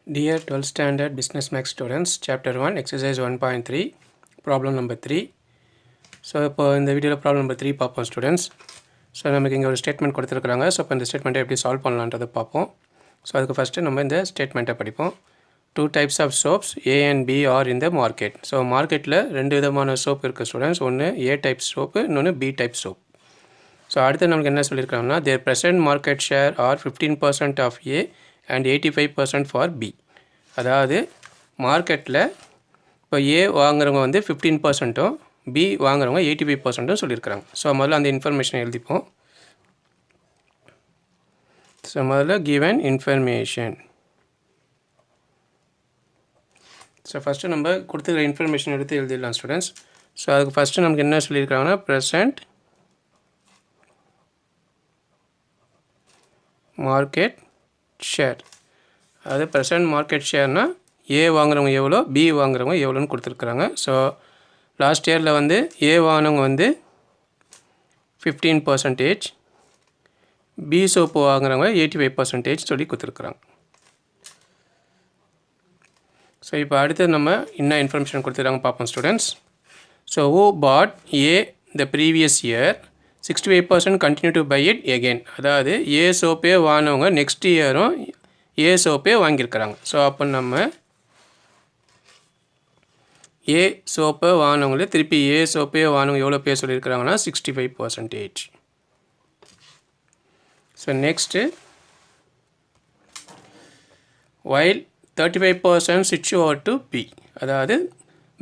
Dear 12th Standard Business Max students, Chapter 1, Exercise 1.3, Problem number 3. So இப்போ இந்த வீடியோவில் problem number 3 பார்ப்போம் students. So நமக்கு இங்கே ஒரு ஸ்டேட்மெண்ட் கொடுத்துருக்குறாங்க. ஸோ இப்போ இந்த ஸ்டேட்மெண்ட்டை எப்படி சால்வ் பண்ணலான்றதை பார்ப்போம். ஸோ அதுக்கு ஃபஸ்ட்டு நம்ம இந்த ஸ்டேட்மெண்ட்டை படிப்போம். 2 types of soaps A and B are in the market. So மார்க்கெட்டில் 2 விதமான சோப் இருக்குது ஸ்டூடெண்ட்ஸ். ஒன்று A type சோப்பு, இன்னொன்று B type சோப். ஸோ அடுத்து நமக்கு என்ன சொல்லியிருக்காங்கன்னா, their present market share are 15% of A and 85% for B. அதாவது மார்க்கெட்டில் இப்போ A வாங்குறவங்க வந்து 15%ம் B வாங்குறவங்க 85%ம் சொல்லியிருக்கிறாங்க. ஸோ முதல்ல அந்த இன்ஃபர்மேஷனை எழுதிப்போம். ஸோ முதல்ல given information. ஸோ ஃபஸ்ட்டு நம்ம கொடுத்துருக்க இன்ஃபர்மேஷன் எடுத்து எழுதிடலாம் ஸ்டூடெண்ட்ஸ். ஸோ அதுக்கு ஃபஸ்ட்டு நமக்கு என்ன சொல்லியிருக்காங்கன்னா, ப்ரெசண்ட் மார்க்கெட் ஷேர். அது ப்ரெசண்ட் மார்க்கெட் ஷேர்னால் ஏ வாங்குறவங்க எவ்வளோ, பி வாங்குறவங்க எவ்வளோன்னு கொடுத்துருக்குறாங்க. ஸோ லாஸ்ட் இயரில் வந்து ஏ வாங்கினவங்க வந்து 15%, பி சோப்பு வாங்குறவங்க 85% சொல்லி கொடுத்துருக்குறாங்க. ஸோ இப்போ அடுத்து நம்ம என்ன இன்ஃபர்மேஷன் கொடுத்துருக்காங்க பார்ப்போம் students. So who bought A the previous year 65% continue to buy it again. அதாவது ஏ சோப்பே வாங்கினவங்க நெக்ஸ்ட் இயரும் ஏ சோப்பே வாங்கியிருக்கிறாங்க. ஸோ அப்போ நம்ம ஏ சோப்பை வாங்கினவங்களே திருப்பி ஏ சோப்பே வாங்கினவங்க எவ்வளோ பேர் சொல்லியிருக்கிறாங்கன்னா 65%. So next while 35% switch over to B. அதாவது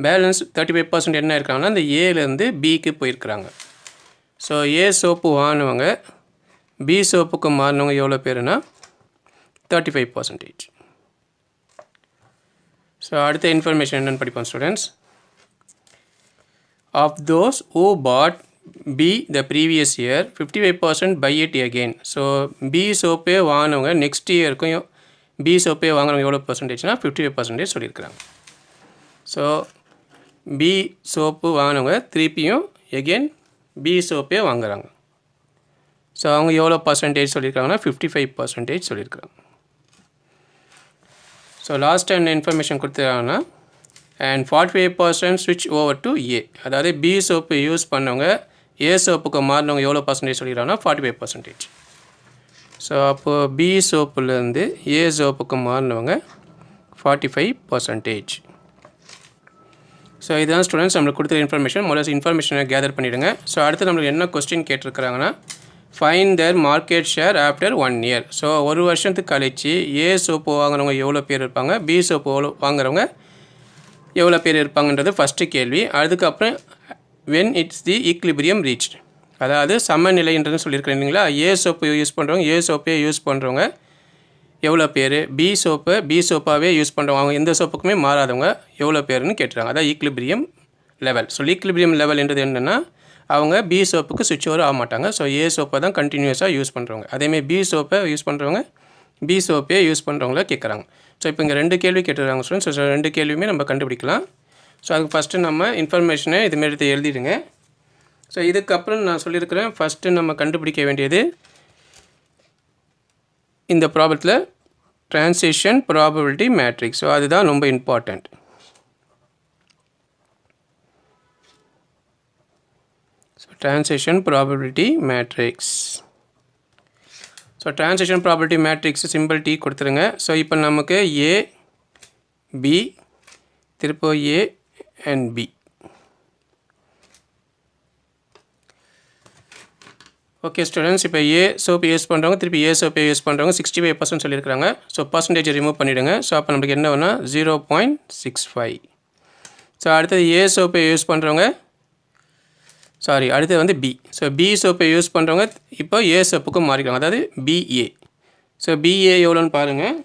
பேலன்ஸ் 35% என்ன இருக்காங்கன்னா அந்த ஏலேருந்து பிக்கு போயிருக்கிறாங்க. ஸோ ஏ சோப்பு வாங்கினவங்க பி சோப்புக்கு மாறினவங்க எவ்வளோ பேருனா 35%. ஸோ அடுத்த இன்ஃபர்மேஷன் என்னென்னு படிப்போம் students. Of those who bought B the previous year 55% buy it again. So B சோப்பே வாங்கினவங்க நெக்ஸ்ட் இயருக்கும் பி சோப்பே வாங்குறவங்க எவ்வளோ பர்சன்டேஜ்னால் 55% சொல்லியிருக்கிறாங்க. ஸோ பி சோப்பு வாங்கினவங்க திருப்பியும் எகெயின் பி சோப்பே வாங்குறாங்க. ஸோ அவங்க எவ்வளோ பர்சன்டேஜ் சொல்லியிருக்காங்கன்னா 55% சொல்லியிருக்காங்க. ஸோ லாஸ்ட் டைம் இன்ஃபர்மேஷன் கொடுத்துருக்காங்கன்னா அண்ட் 45% ஸ்விட்ச் ஓவர் டு ஏ. அதாவது பி சோப்பு யூஸ் பண்ணவங்க ஏ சோப்புக்கு மாறினவங்க எவ்வளோ பர்சன்டேஜ் சொல்லியிருக்காங்கன்னா 45%. ஸோ அப்போது பி சோப்புலேருந்து ஏ சோப்புக்கு மாறினவங்க 45%. ஸோ இதுதான் ஸ்டூடெண்ட்ஸ் நம்மளுக்கு கொடுத்த இன்ஃபர்மேஷன். முதல்ல இன்ஃபர்மேஷனை கேதர் பண்ணிவிடுங்க. ஸோ அடுத்து நம்மளுக்கு என்ன கொஸ்டின் கேட்டிருக்கிறாங்கன்னா, find their market share after 1 year. So ஒரு வருஷத்துக்கு கழிச்சு ஏ சோப்பு வாங்குறவங்க எவ்வளோ பேர் இருப்பாங்க, பி சோப்பு வாங்குறவங்க எவ்வளோ பேர் இருப்பாங்கன்றது ஃபஸ்ட்டு கேள்வி. அதுக்கப்புறம் when it's the equilibrium reached, அதாவது சமநிலைன்றது சொல்லியிருக்கிறேன் இல்லைங்களா. ஏ சோப்பு யூஸ் பண்ணுறவங்க ஏ சோப்பே யூஸ் பண்ணுறவங்க எவ்வளோ பேர், பி சோப்பாகவே யூஸ் பண்ணுறவங்க அவங்க எந்த சோப்புக்குமே மாறாதவங்க எவ்வளோ பேருன்னு கேட்டுறாங்க. அதான் ஈக்லிபிரியம் லெவல். ஸோ ஈக்லிபிரியம் லெவல்ன்றது என்னென்னா அவங்க பி சோப்புக்கு சுவிட்ச் ஓவர் ஆக மாட்டாங்க. ஸோ ஏ சோப்பை தான் கண்டினியூஸாக யூஸ் பண்ணுறவங்க. அதேமாதிரி பி சோப்பை யூஸ் பண்ணுறவங்க பி சோப்பே யூஸ் பண்ணுறவங்கள கேட்குறாங்க. ஸோ இப்போ இங்கே 2 கேள்வி கேட்டுருக்காங்க ஸ்டூடெண்ட்ஸ். ஸோ 2 கேள்வியுமே நம்ம கண்டுபிடிக்கலாம். ஸோ அதுக்கு ஃபஸ்ட்டு நம்ம இன்ஃபர்மேஷனை இதுமாரி எடுத்து எழுதிடுங்க. ஸோ இதுக்கப்புறம் நான் சொல்லியிருக்கிறேன், ஃபஸ்ட்டு நம்ம கண்டுபிடிக்க வேண்டியது இந்த ப்ராப்ளத்தில் ட்ரான்சிஷன் ப்ராபபிலிட்டி மேட்ரிக்ஸ். ஸோ அதுதான் ரொம்ப important. So transition probability matrix. So transition probability matrix simple டி கொடுத்துருங்க. ஸோ இப்போ நமக்கு ஏ பி திருப்போ A and B. Okay students, இப்போ ஏ சோப்பு யூஸ் பண்ணுறவங்க திருப்பி ஏ சோப்பை யூஸ் பண்ணுறவங்க 65% சொல்லியிருக்கிறாங்க. ஸோ பர்சன்டேஜ் ரிமூவ் பண்ணிவிடுங்க. ஸோ அப்போ நம்மளுக்கு என்ன வேணால் 0.65. ஸோ அடுத்தது ஏ சோப்பை யூஸ் பண்ணுறவங்க அடுத்தது வந்து பி. ஸோ பி சோப்பை யூஸ் பண்ணுறவங்க இப்போ ஏ சோப்புக்கு மாறிக்கிறாங்க, அதாவது பிஏ. ஸோ பிஏ எவ்வளோன்னு பாருங்கள்.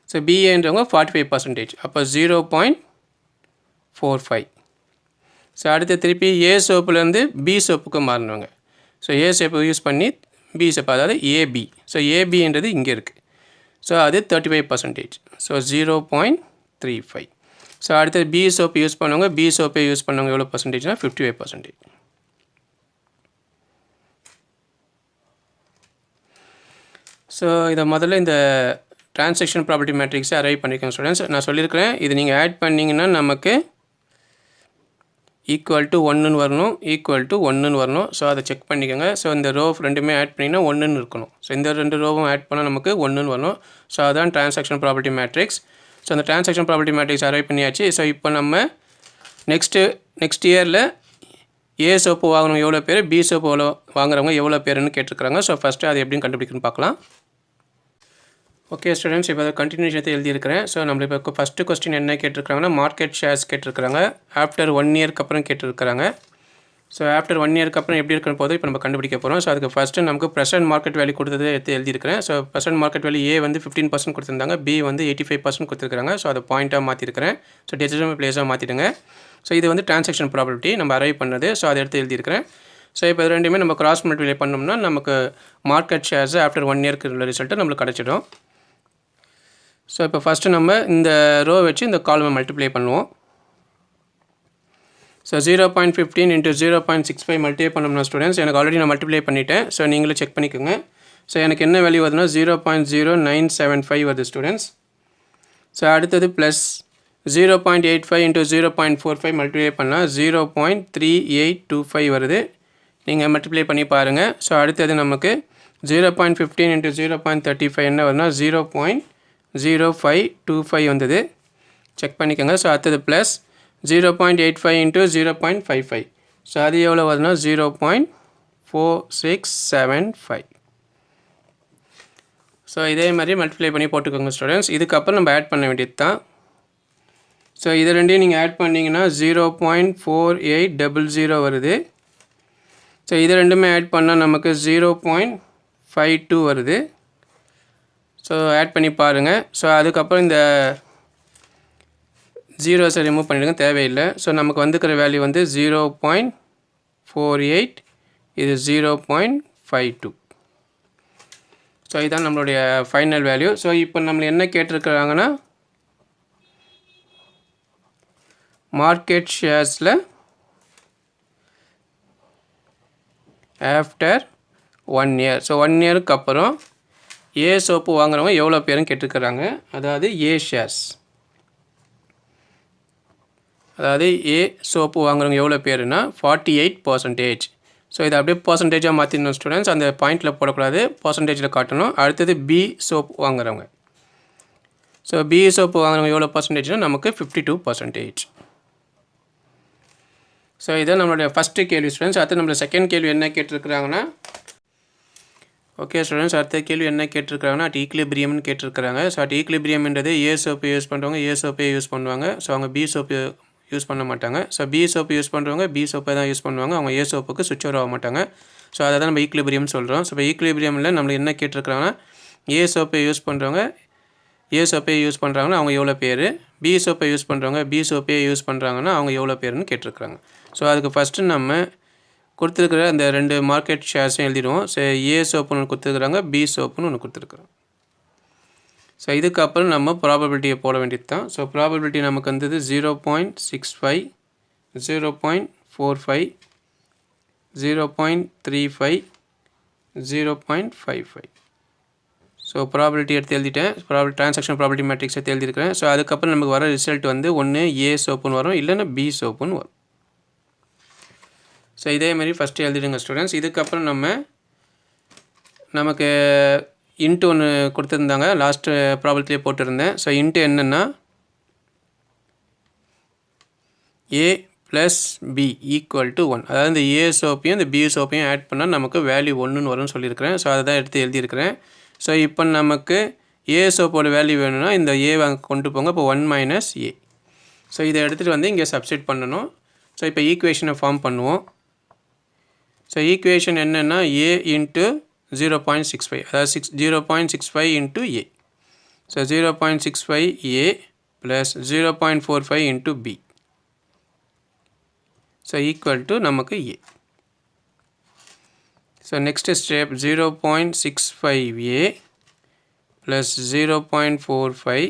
ஸோ பிஏன்றவங்க 45%. அப்போ 0.45. ஸோ அடுத்து திருப்பி ஏ சோப்புலேருந்து பி சோப்புக்கு மாறினவங்க. ஸோ ஏ சோப்பை யூஸ் பண்ணி பி சோப்பு, அதாவது ஏபி. ஸோ ஏபின்றது இங்கே இருக்குது. ஸோ அது 35%. ஸோ 0.35. ஸோ அடுத்தது பி சோப்பு யூஸ் பண்ணவங்க பி சோப்பை யூஸ் பண்ணவங்க எவ்வளோ பர்சன்டேஜ்னால் 55%. ஸோ இதை முதல்ல இந்த டிரான்சாக்ஷன் ப்ராபர்ட்டி மேட்ரிக்ஸை அரைவ் பண்ணிக்கோங்க ஸ்டூடெண்ட்ஸ். நான் சொல்லியிருக்கிறேன், இது நீங்கள் ஆட் பண்ணிங்கன்னா நமக்கு ஈக்குவல் டு 1ன்னு வரணும், ஈக்குவல் டு 1ன்னு வரணும். ஸோ அதை செக் பண்ணிக்கோங்க. ஸோ இந்த ரோ ரெண்டுமே ஆட் பண்ணிங்கன்னா 1ன்னு இருக்கணும். ஸோ இந்த 2 ரோவும் ஆட் பண்ணால் நமக்கு 1ன்னு வரணும். ஸோ அதுதான் டிரான்சாக்ஷன் ப்ராபர்ட்டி மேட்ரிக்ஸ். ஸோ அந்த டிரான்சாக்ஷன் ப்ராபர்ட்டி மேட்ரிக்ஸ் அரைவ் பண்ணியாச்சு. ஸோ இப்போ நம்ம நெக்ஸ்ட் இயரில் ஏ சோப்பு வாங்குறவங்க எவ்வளோ பேர், பி சோப்பு வாங்குறவங்க எவ்வளோ பேருன்னு கேட்டிருக்கிறாங்க. ஸோ ஃபஸ்ட்டு அது எப்படின்னு கண்டுபிடிக்கணும்னு பார்க்கலாம். ஓகே ஸ்டூடெண்ட்ஸ், இப்போ அதை கண்டினியூஷன் எழுதியிருக்கிறேன். ஸோ நம்ம இப்போ ஃபஸ்ட்டு கொஸ்டின் என்ன கேட்டிருக்காங்கன்னா மார்க்கெட் ஷேர்ஸ் கேட்டிருக்கிறாங்க. ஆஃப்டர் 1 இயர்க்கு அப்புறம் கேட்டிருக்கிறாங்க. ஸோ ஆஃப்டர் 1 இயர்க்கு அப்புறம் எப்படி இருக்குன்னு போது இப்போ நம்ம கண்டுபிடிக்க போகிறோம். ஸோ அதுக்கு ஃபஸ்ட்டு நமக்கு ப்ரெசென்ட் மார்க்கெட் வேல்யூ கொடுத்தது எழுதியிருக்கிறேன். ஸோ ப்ரெசென்ட் மார்க்கெட் வேல்யூ ஏ வந்து 15% கொடுத்துருந்தாங்க, பி வந்து 85% கொடுத்துருக்காங்க. ஸோ அதை பாயிண்ட்டாக மாற்றிருக்கிறேன். ஸோ டெசிஷன் பிளேஸாக மாற்றிடுங்க. ஸோ இது வந்து டிரான்சாக்ஷன் ப்ராபர்ட்டி நம்ம அரைவ் பண்ணது. ஸோ அதை எடுத்து எழுதியிருக்கிறேன். ஸோ இப்போ இது ரெண்டுமே நம்ம கிராஸ் மல்டிப்ளை பண்ணோம்னா நமக்கு மார்க்கெட் ஷேர்ஸ் ஆஃப்டர் 1 இயர்க்கு உள்ள ரிசல்ட்டு நம்மளுக்கு கிடச்சிடும். ஸோ இப்போ ஃபஸ்ட்டு நம்ம இந்த ரோ வச்சு இந்த காலமை மல்டிப்ளை பண்ணுவோம். ஸோ 0.15 இன்ட்டு 0.65 மல்டிப்ளை பண்ணோம்னா ஸ்டூடெண்ட்ஸ் எனக்கு ஆல்ரெடி நான் மல்டிப்ளை பண்ணிவிட்டேன். ஸோ நீங்களும் செக் பண்ணிக்கோங்க. ஸோ எனக்கு என்ன வேல்யூ வருதுன்னா 0.0975 வருது ஸ்டூடெண்ட்ஸ். ஸோ அடுத்தது ப்ளஸ் 0.85 இன்ட்டு 0.45 மல்டிப்ளை பண்ணால் 0.3825 வருது. நீங்கள் மல்டிப்ளை பண்ணி பாருங்கள். ஸோ அடுத்தது நமக்கு 0.15 இன்ட்டு 0.35 என்ன வருதுன்னா 0.0525 வந்தது. செக் பண்ணிக்கோங்க. ஸோ அடுத்தது ப்ளஸ் 0.85 இன்ட்டு 0.55. ஸோ அது எவ்வளோ வருதுன்னா 0.4675. ஸோ இதே மாதிரி மல்டிப்ளை பண்ணி போட்டுக்கோங்க ஸ்டூடெண்ட்ஸ். இதுக்கப்புறம் நம்ம ஆட் பண்ண வேண்டியது தான். ஸோ இது ரெண்டையும் நீங்கள் ஆட் பண்ணிங்கன்னா 0.4800 வருது. ஸோ இது ரெண்டுமே ஆட் பண்ணால் நமக்கு 0.52 வருது. ஸோ ஆட் பண்ணி பாருங்கள். ஸோ அதுக்கப்புறம் இந்த ஜீரோஸை ரிமூவ் பண்ணிவிடுங்க, தேவையில்லை. ஸோ நமக்கு வந்துக்கிற வேல்யூ வந்து 0.48, இது 0.52. ஸோ இதுதான் நம்மளுடைய ஃபைனல் வேல்யூ. ஸோ இப்போ நம்மளை என்ன கேட்டிருக்கிறாங்கன்னா மார்க்கெட் ஷேர்ஸில் ஆஃப்டர் 1 இயர். ஸோ 1 இயருக்கு அப்புறம் ஏ சோப்பு வாங்குறவங்க எவ்வளோ பேரும் கேட்டிருக்கிறாங்க. அதாவது ஏ ஷேர்ஸ், அதாவது ஏ சோப்பு வாங்குறவங்க எவ்வளோ பேருன்னா 48%. ஸோ இதை அப்படியே பர்சன்டேஜாக மாற்றிடணும் ஸ்டூடெண்ட்ஸ். அந்த பாயிண்டில் போடக்கூடாது, பர்சன்டேஜில் காட்டணும். அடுத்தது பி சோப்பு வாங்குறவங்க. ஸோ பி சோப்பு வாங்குறவங்க எவ்வளோ பர்சன்டேஜ்னால் நமக்கு 52%. ஸோ இதை நம்மளுடைய ஃபஸ்ட்டு கேள்வி ஸ்டூடெண்ட்ஸ். அடுத்து நம்மளோட செகண்ட் கேள்வி என்ன கேட்டிருக்கிறாங்கன்னா ஓகே ஸ்டூடெண்ட்ஸ், அடுத்த கேள்வி என்ன கேட்டிருக்கிறாங்கன்னா அட் ஈக்லிபிரியம்னு கேட்டிருக்கிறாங்க. ஸோ அட் ஈக்லிபிரியம்ன்றது ஏ சோப்பு யூஸ் பண்ணுறவங்க ஏ சோப்பே யூஸ் பண்ணுவாங்க. ஸோ அவங்க பி சோப்பு யூஸ் பண்ண மாட்டாங்க. ஸோ பி சோப்பு யூஸ் பண்ணுறவங்க பி சோப்பை தான் யூஸ் பண்ணுவாங்க. அவங்க ஏ சோப்புக்கு சுவிட்ச் ஓவர் ஆக மாட்டாங்க. ஸோ அதை தான் நம்ம ஈக்லிபிரியம்னு சொல்கிறோம். ஸோ இப்போ ஈக்லிபிரியமில் நம்மளுக்கு என்ன கேட்டிருக்கிறாங்கன்னா ஏ சோப்பை யூஸ் பண்ணுறவங்க ஏ சோப்பே யூஸ் பண்ணுறாங்கன்னா அவங்க எவ்வளோ பேர், பி சோப்பை யூஸ் பண்ணுறவங்க பி சோப்பே யூஸ் பண்ணுறாங்கன்னா அவங்க எவ்வளோ பேருன்னு கேட்டிருக்கிறாங்க. ஸோ அதுக்கு ஃபஸ்ட்டு நம்ம கொடுத்துருக்குற அந்த 2 மார்க்கெட் ஷேர்ஸையும் எழுதிடுவோம். ஸோ ஏ சோப்புன்னு ஒன்று கொடுத்துருக்குறாங்க, பி சோப்புன்னு ஒன்று கொடுத்துருக்குறாங்க. ஸோ இதுக்கப்புறம் நம்ம ப்ராபபிலிட்டியை போட வேண்டியது தான். ஸோ ப்ராபபிலிட்டி நமக்கு வந்தது 0.65, 0.45, 0.35, 0.55. ஸோ ப்ராபபிலிட்டி எடுத்து எழுதிட்டேன். டிரான்சாக்ஷன் ப்ராபபிலிட்டி மேட்ரிக்ஸ் எடுத்து எழுதியிருக்கிறேன். ஸோ அதுக்கப்புறம் நமக்கு வர ரிசல்ட் வந்து ஒன்று ஏ சோப்புன்னு வரும், இல்லைன்னா பி சோப்புன்னு வரும். ஸோ இதேமாரி ஃபஸ்ட்டு எழுதிடுங்க ஸ்டூடெண்ட்ஸ். இதுக்கப்புறம் நமக்கு இன்ட்டு ஒன்று கொடுத்துருந்தாங்க, லாஸ்ட்டு ப்ராபபிலிட்டியே போட்டிருந்தேன். ஸோ இன்ட்டு என்னென்னா ஏ ப்ளஸ் பி ஈக்குவல் டு 1. அதாவது இந்த ஏ சோப்பையும் இந்த பி சோப்பையும் ஆட் பண்ணால் நமக்கு வேல்யூ 1ன்னு வரும்னு சொல்லியிருக்கிறேன். ஸோ அதை தான் எடுத்து எழுதியிருக்கிறேன். ஸோ இப்போ நமக்கு ஏ சோப்போட வேல்யூ வேணும்னா இந்த ஏ அங்கே கொண்டு போங்க. இப்போ 1 மைனஸ் ஏ. ஸோ இதை எடுத்துகிட்டு வந்து இங்கே சப்ஸ்டிட் பண்ணணும். ஸோ இப்போ ஈக்குவேஷனை ஃபார்ம் பண்ணுவோம். ஸோ ஈக்குவேஷன் என்னென்னா ஏ இன்ட்டு 0.65, அதாவது 0.65 into A. So 0.65 A plus 0.45 into B. So equal to நமக்கு A. So next step 0.65 A plus 0.45.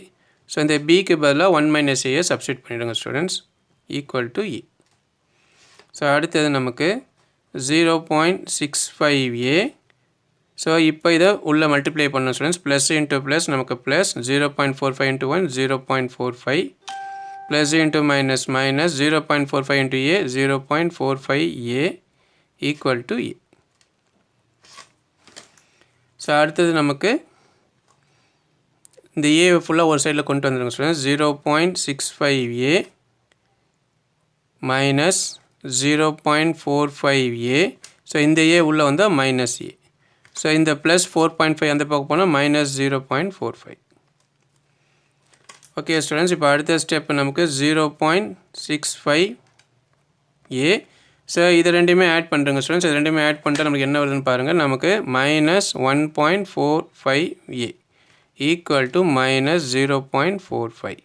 So இந்த பிக்கு பதிலாக 1 மைனஸ் ஏயை சப்ஸ்டிட் பண்ணிவிடுங்க students, equal to A. So அடுத்தது நமக்கு 0.65 ஏ ஸோ இப்போ இதை உள்ள மல்டிப்ளை பண்ணணும் ஸ்டூடெண்ட்ஸ். ப்ளஸ் இன்ட்டு ப்ளஸ் நமக்கு plus 0.45 into 1 0.45 plus into minus minus 0.45 into A 0.45 A equal to A. So அடுத்தது நமக்கு இந்த ஏ ஃபுல்லாக ஒரு சைடில் கொண்டு வந்துருங்க ஸ்டூடெண்ட்ஸ். 0.65 ஏ மைனஸ் 0.45 ஏ. ஸோ இந்த ஏ உள்ளே வந்தால் மைனஸ் ஏ. ஸோ இந்த ப்ளஸ் 4.5 அந்த பக்கம் போனால் மைனஸ் 0.45. ஓகே ஸ்டூடெண்ட்ஸ், இப்போ அடுத்த ஸ்டெப் நமக்கு 0.65 ஏ. ஸோ இது ரெண்டுமே ஆட் பண்ணுறங்க ஸ்டூடெண்ட்ஸ். இது ரெண்டுமே ஆட் பண்ணிட்டு நமக்கு என்ன வருதுன்னு பாருங்கள். நமக்கு minus 1.45 A equal to minus 0.45.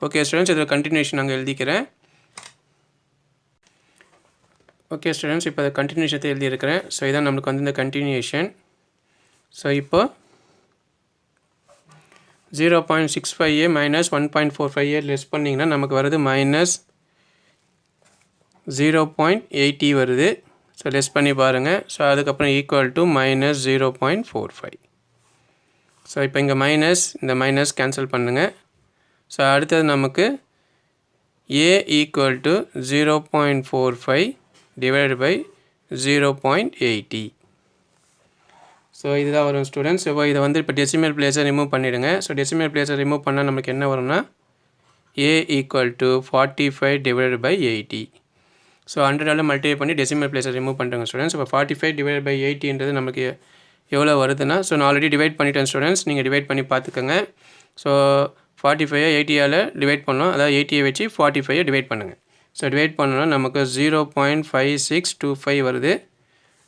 Okay students, இதில் கண்டினியூஷன் நாங்கள் எழுதிக்கிறேன். ஓகே ஸ்டூடெண்ட்ஸ், இப்போ அதை கண்டினியூஷத்தை எழுதியிருக்கிறேன். ஸோ இதான் நம்மளுக்கு வந்து இந்த கண்டினியூஷன். ஸோ இப்போ 0.65 ஏ மைனஸ் 1.45 ஏ லெஸ் பண்ணிங்கன்னா நமக்கு வருது மைனஸ் 0.80 வருது. ஸோ லெஸ் பண்ணி பாருங்கள். ஸோ அதுக்கப்புறம் ஈக்குவல் டு மைனஸ் 0.45. ஸோ இப்போ இங்கே மைனஸ் இந்த மைனஸ் கேன்சல் பண்ணுங்கள். ஸோ அடுத்தது நமக்கு A equal to 0.45 divided by 0.80. So இதுதான் வரும் ஸ்டூடெண்ட்ஸ். இப்போ இதை வந்து இப்போ டெசிமல் பிளேஸை ரிமூவ் பண்ணிவிடுங்க. ஸோ டெசிமல் பிளேஸை ரிமூவ் பண்ணால் நமக்கு என்ன வரும்னா A equal to 45 divided by 80. So 100ஆல் மல்டிப்ளை பண்ணி டெசிமல் பிளேஸை ரிமூவ் பண்ணுறேங்க ஸ்டூடெண்ட்ஸ். இப்போ 45 divided by 80ன்றது நமக்கு எவ்வளோ வருதுன்னா, ஸோ நான் ஆல்ரெடி டிவைட் பண்ணிட்டேன் ஸ்டூடெண்ட்ஸ். நீங்கள் டிவைட் பண்ணி பார்த்துக்கோங்க. ஸோ 45 80ஆல் டிவைட் பண்ணோம், அதாவது 80 வச்சு 45 டிவைட் பண்ணுங்கள். ஸோ டிவைட் பண்ணோன்னா நமக்கு 0.5625 வருது.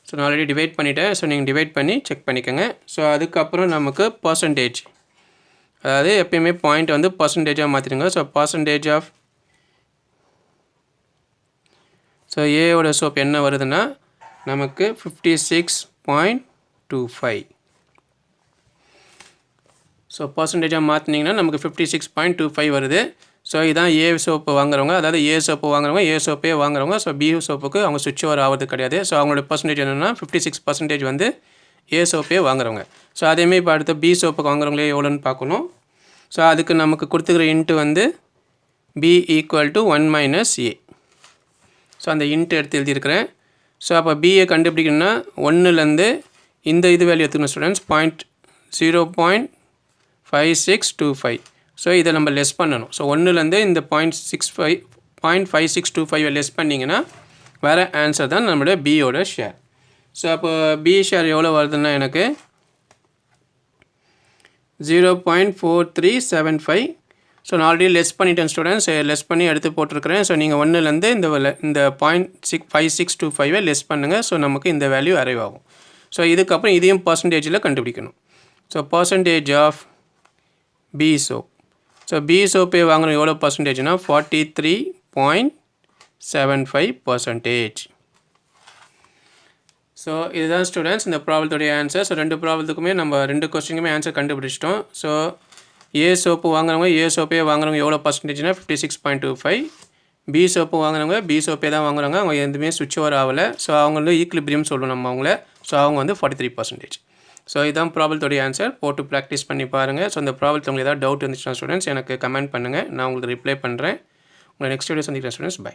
ஸோ நான் ஆல்ரெடி டிவைட் பண்ணிவிட்டேன். ஸோ நீங்கள் டிவைட் பண்ணி செக் பண்ணிக்கோங்க. ஸோ அதுக்கப்புறம் நமக்கு பர்சன்டேஜ், அதாவது எப்பயுமே பாயிண்ட் வந்து பர்சன்டேஜாக மாற்றிடுங்க. ஸோ பர்சன்டேஜ் ஆஃப் ஸோ ஏவோட சோப் என்ன வருதுன்னா நமக்கு 56.25. ஸோ பர்சன்டேஜாக மாற்றினீங்கன்னா நமக்கு 56.25 வருது. ஸோ இதான் ஏ சோப்பு வாங்குறவங்க, அதாவது ஏ சோப்பு வாங்குறவங்க, ஏ சோப்பே வாங்குறவங்க. ஸோ பி சோப்புக்கு அவங்க சுவிட்ச் ஓவர் ஆகிறது கிடையாது. ஸோ அவங்களோட பர்சன்டேஜ் என்னென்னா 56% வந்து ஏ சோப்பே வாங்குறவங்க. ஸோ அதேமாதிரி இப்போ அடுத்த பி சோப்புக்கு வாங்குறவங்களே எவ்வளோன்னு பார்க்கணும். ஸோ அதுக்கு நமக்கு கொடுத்துக்கிற இன்ட்டு வந்து B equal to 1 minus A. So அந்த இன்ட்டு எடுத்து எழுதியிருக்கிறேன். ஸோ அப்போ பிஏ கண்டுபிடிக்கணும்னா 1லேருந்து இந்த இது வேல்யூ எடுத்துக்கணும் ஸ்டூடெண்ட்ஸ். 0.5625. ஸோ இதை நம்ம லெஸ் பண்ணணும். ஸோ 1லேருந்து இந்த 0.5625 லெஸ் பண்ணிங்கன்னா வேறு ஆன்சர் தான் நம்மளோட பியோட ஷேர். ஸோ அப்போ பி ஷேர் எவ்வளோ வருதுன்னா எனக்கு 0.4375. ஸோ நான் ஆல்ரெடி லெஸ் பண்ணிட்டேன் ஸ்டூடெண்ட்ஸ். லெஸ் பண்ணி எடுத்து போட்டிருக்கிறேன். ஸோ நீங்கள் 1லேருந்து இந்த 0.5625 லெஸ் பண்ணுங்கள். ஸோ நமக்கு இந்த வேல்யூ அரைவ் ஆகும். ஸோ இதுக்கப்புறம் இதையும் பர்சன்டேஜில் கண்டுபிடிக்கணும். So percentage of B soap. So B சோப்பே வாங்கணும் எவ்வளோ பர்சன்டேஜ்னா 43.75%. ஸோ இதுதான் ஸ்டூடெண்ட்ஸ் இந்த ப்ராப்ளத்துடைய ஆன்சர். ஸோ ரெண்டு ப்ராப்ளத்துக்குமே நம்ம ரெண்டு கொஸ்டினுக்குமே ஆன்சர் கண்டுபிடிச்சிட்டோம். ஸோ ஏ சோப்பு வாங்குறவங்க ஏ சோப்பே வாங்குறவங்க எவ்வளோ பர்சன்டேஜ்னா 56.25. பி சோப்பு வாங்குறவங்க பி சோப்பே தான் வாங்குறாங்க, அவங்க எதுவுமே சுவிட்ச் ஓவர் ஆகலை. ஸோ அவங்க வந்து ஈக்குலிபிரியம் சொல்லணும் நம்ம அவங்கள. ஸோ அவங்க வந்து 43%. ஸோ இதுதான் ப்ராப்ளத்தோடைய ஆன்சர். போட்டு ப்ராக்டிஸ் பண்ணி பாருங்கள். ஸோ இந்த ப்ராப்ளத்தில் உங்களுக்கு ஏதாவது டவுட் இருந்துச்சுன்னா ஸ்டூடெண்ட்ஸ் எனக்கு கமெண்ட் பண்ணுங்கள், நான் உங்களுக்கு ரிப்ளை பண்ணுறேன். உங்களை நெக்ஸ்ட் வீடியோ சந்திக்கிறேன் ஸ்டூடெண்ட்ஸ். பை.